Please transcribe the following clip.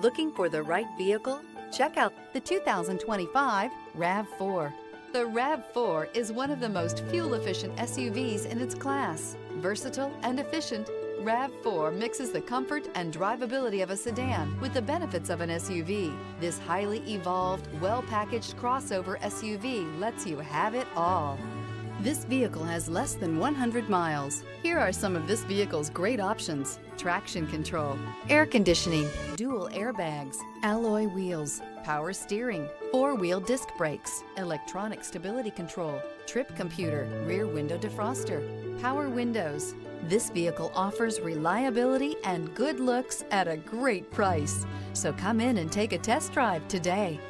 Looking for the right vehicle? Check out the 2025 RAV4. The RAV4 is one of the most fuel-efficient SUVs in its class. Versatile and efficient, RAV4 mixes the comfort and drivability of a sedan with the benefits of an SUV. This highly evolved, well-packaged crossover SUV lets you have it all. This vehicle has less than 100 miles. Here are some of this vehicle's great options: traction control, air conditioning, dual airbags, alloy wheels, power steering, four-wheel disc brakes, electronic stability control, trip computer, rear window defroster, power windows. This vehicle offers reliability and good looks at a great price. So come in and take a test drive today.